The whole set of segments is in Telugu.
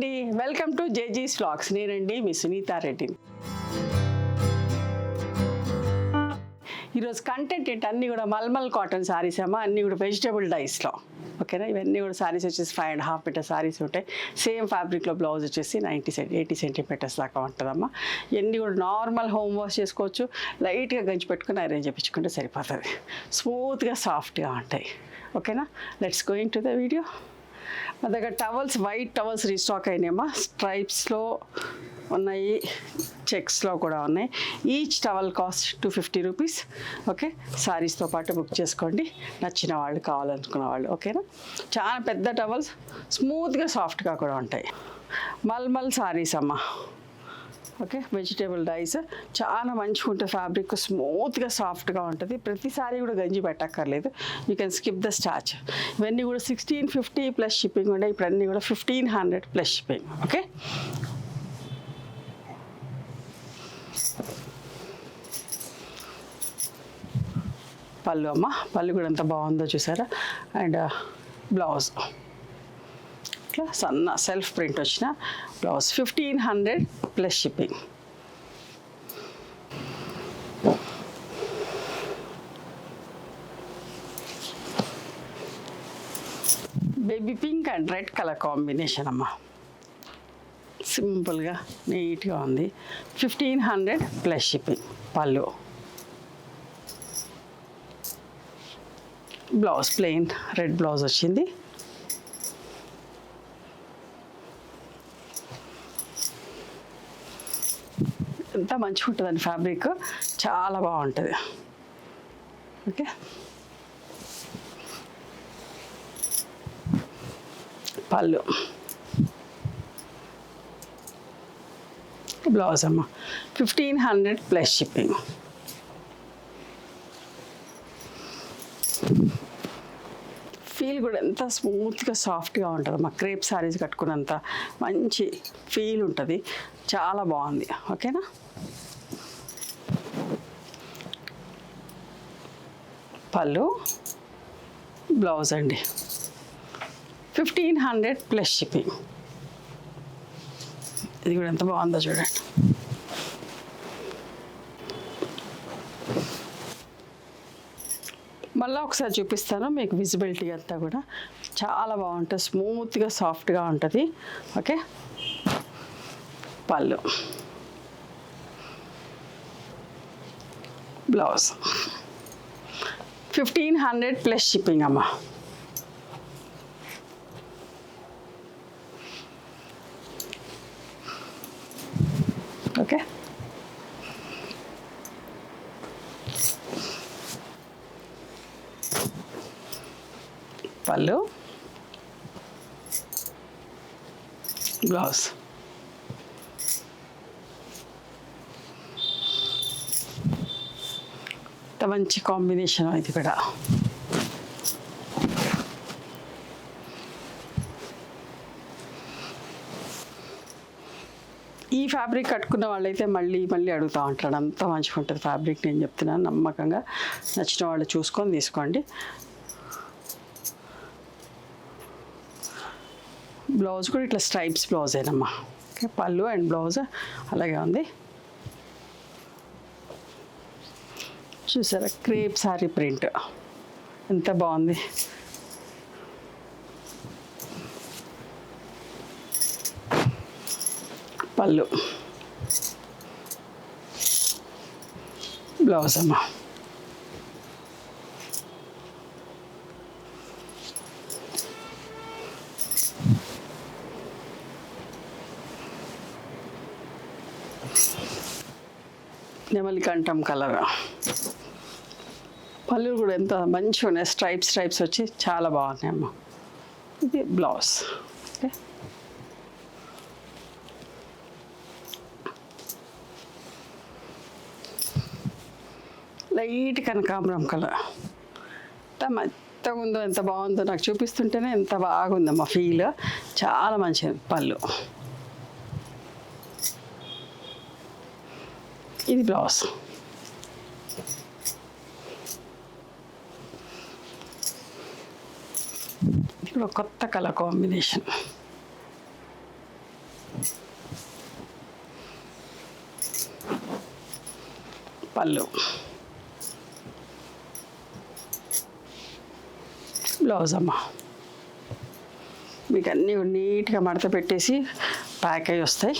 అండి, వెల్కమ్ టు జేజీస్ వ్లాగ్స్. నేనండి మీ సునీతా రెడ్డిని. ఈరోజు కంటెంట్ ఏంటి, అన్నీ కూడా మల్మల్ కాటన్ శారీస్ అమ్మా, అన్నీ కూడా వెజిటబుల్ డైస్లో. ఓకేనా, ఇవన్నీ కూడా శారీస్ వచ్చేసి 5.5 మీటర్ శారీస్ ఉంటాయి. సేమ్ ఫ్యాబ్రిక్లో బ్లౌజ్ వచ్చేసి 80 సెంటీమీటర్స్ దాకా ఉంటుందమ్మా. ఇవన్నీ కూడా నార్మల్ హోమ్ వాష్ చేసుకోవచ్చు. లైట్గా గంజి పెట్టుకుని ఐరన్ చేయించుకుంటే సరిపోతుంది. స్మూత్గా సాఫ్ట్గా ఉంటాయి. ఓకేనా, let's going to the video. మా దగ్గర టవల్స్, వైట్ టవల్స్ రీస్టాక్ అయినాయమ్మా. స్ట్రైప్స్లో ఉన్నాయి, చెక్స్లో కూడా ఉన్నాయి. Each towel cost 250 rupees. Okay, శారీస్తో పాటు బుక్ చేసుకోండి, నచ్చిన వాళ్ళు, కావాలనుకున్న వాళ్ళు. ఓకేనా, చాలా పెద్ద టవల్స్, స్మూత్గా సాఫ్ట్గా కూడా ఉంటాయి. మల్మల్ శారీస్ అమ్మా. ఓకే, వెజిటేబుల్ డైస్ చాలా మంచిగా ఉంటుంది. ఫ్యాబ్రిక్ స్మూత్గా సాఫ్ట్గా ఉంటుంది. ప్రతిసారి కూడా గంజి పెట్టక్కర్లేదు. You can skip the starch. ఇవన్నీ కూడా 1650 ప్లస్ షిప్పింగ్ ఉంటాయి. ఇప్పుడు అన్నీ కూడా 1500 ప్లస్ షిప్పింగ్. ఓకే, పళ్ళు అమ్మ, పళ్ళు కూడా ఎంత బాగుందో చూసారా. అండ్ బ్లౌజ్ ఇట్లా సన్న సెల్ఫ్ ప్రింట్ వచ్చిన blouse, 1500 plus shipping. Baby pink and red colour combination అమ్మ. సింపుల్గా నీట్గా ఉంది. 1500 ప్లస్ షిప్పింగ్. పళ్ళు, బ్లౌజ్ ప్లెయిన్ రెడ్ బ్లౌజ్ వచ్చింది. ఎంత మంచిగా ఉంటుందండి ఫ్యాబ్రిక్, చాలా బాగుంటుంది. ఓకే, పళ్ళు, బ్లౌజ్ అమ్మ, 1500 ప్లస్ షిప్పింగ్. ఫీల్ కూడా ఎంత స్మూత్గా సాఫ్ట్గా ఉంటుంది అమ్మా. క్రేప్ శారీస్ కట్టుకున్నంత మంచి ఫీల్ ఉంటుంది. చాలా బాగుంది. ఓకేనా, పళ్ళు, బ్లౌజ్ అండి, 1500 ప్లస్ షిప్పింగ్. ఇది కూడా ఎంత బాగుందో చూడండి. మళ్ళీ ఒకసారి చూపిస్తాను మీకు, విజిబిలిటీ అంతా కూడా చాలా బాగుంటుంది. స్మూత్గా సాఫ్ట్గా ఉంటుంది. ఓకే, పళ్ళు, బ్లౌజ్, 1500 ప్లస్ షిప్పింగ్ అమ్మ. ఓకే, పళ్ళు, బ్లౌజ్, మంచి కాంబినేషన్ ఇది కూడా. ఈ ఫ్యాబ్రిక్ కట్టుకున్న వాళ్ళైతే మళ్ళీ మళ్ళీ అడుగుతూ ఉంటాడు. అంత మంచిగా ఉంటుంది ఫ్యాబ్రిక్. నేను చెప్తున్నాను, నమ్మకంగా నచ్చిన వాళ్ళు చూసుకొని తీసుకోండి. బ్లౌజ్ కూడా ఇట్లా స్ట్రైప్స్ బ్లౌజేనమ్మా. ఓకే, పళ్ళు అండ్ బ్లౌజ్ అలాగే ఉంది. చూసారా, క్రేప్ శారీ ప్రింట్ ఎంత బాగుంది. పళ్ళు, బ్లౌజ్ అమ్మా. నెమలికంఠం కలర్. పళ్ళు కూడా ఎంత మంచిగా ఉన్నాయి. స్ట్రైప్స్ వచ్చి చాలా బాగున్నాయి అమ్మ. ఇది బ్లౌజ్. ఓకే, లైట్ కనకాంబరం కలర్. ఎంత మెత్తగా ఉందో, ఎంత బాగుందో, నాకు చూపిస్తుంటేనే ఎంత బాగుందమ్మా ఫీల్. చాలా మంచిది. పళ్ళు, ఇది బ్లౌజ్. ఇది కూడా కొత్త కలర్ కాంబినేషన్. పళ్ళు, బ్లౌజ్ అమ్మ. మీకు అన్నీ నీట్గా మడత పెట్టేసి ప్యాక్ అయ్యి వస్తాయి.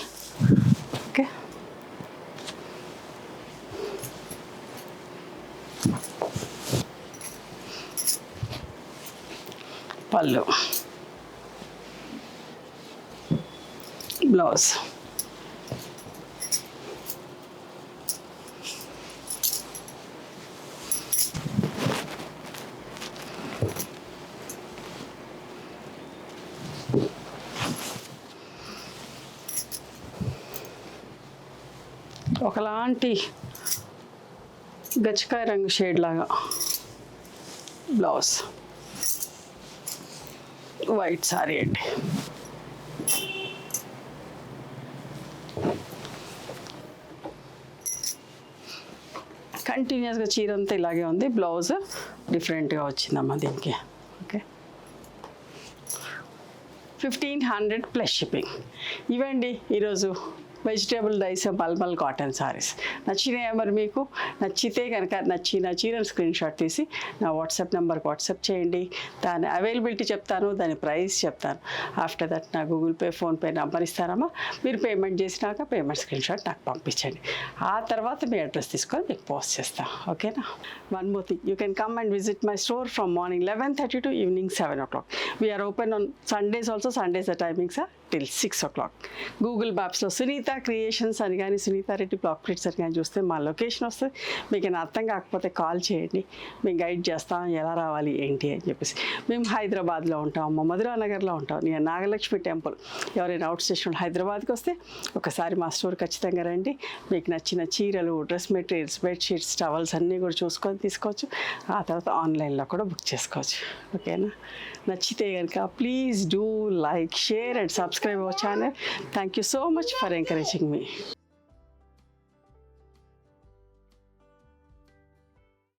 ఓకే, పళ్ళు, బ్లౌజ్. ఒకలాంటి గచ్చకాయ రంగు షేడ్ లాగా బ్లౌజ్, వైట్ సారీ అండి. కంటిన్యూస్గా చీర అంతా ఇలాగే ఉంది, బ్లౌజ్ డిఫరెంట్గా వచ్చిందమ్మా దీనికి. Okay, 1500 plus shipping. ఇవండి ఈరోజు vegetable dyes mulmul cotton saris. నచ్చినాయా మరి మీకు? నచ్చితే కనుక నచ్చిన చీరను స్క్రీన్ షాట్ తీసి నా వాట్సాప్ నెంబర్కి వాట్సాప్ చేయండి. దాని అవైలబిలిటీ చెప్తాను, దాని ప్రైస్ చెప్తాను. ఆఫ్టర్ దట్ నా గూగుల్ పే, ఫోన్పే నెంబర్ ఇస్తానమ్మా. మీరు పేమెంట్ చేసినాక పేమెంట్ స్క్రీన్ షాట్ నాకు పంపించండి. ఆ తర్వాత మీ అడ్రస్ తీసుకొని మీకు పోస్ట్ చేస్తాను. ఓకేనా? One more thing, you can come and visit my store from morning 11:30 to evening 7 o'clock. We are open on Sundays also. Sundays the timings are till 6 o'clock. Google మ్యాప్స్లో సునీత క్రియేషన్స్ అని కానీ సునీతారెడ్డి బ్లాక్ ప్రింట్స్ అని కానీ చూస్తే మా లొకేషన్ వస్తుంది. మీకు ఏమైనా అర్థం కాకపోతే కాల్ చేయండి, మేము గైడ్ చేస్తాం ఎలా రావాలి ఏంటి అని చెప్పేసి. మేము హైదరాబాద్లో ఉంటాం, మధురా నగర్లో ఉంటాం, నేను నాగలక్ష్మి టెంపుల్. ఎవరైనా అవుట్ స్టేషన్ హైదరాబాద్కి వస్తే ఒకసారి మా స్టోర్ ఖచ్చితంగా రండి. మీకు నచ్చిన చీరలు, డ్రెస్ మెటీరియల్స్, బెడ్షీట్స్, టవల్స్ అన్నీ కూడా చూసుకొని తీసుకోవచ్చు. ఆ తర్వాత ఆన్లైన్లో కూడా బుక్ చేసుకోవచ్చు. ఓకేనా? నచ్చితే కనుక please do like, share and subscribe our channel. Thank you so much for encouraging me.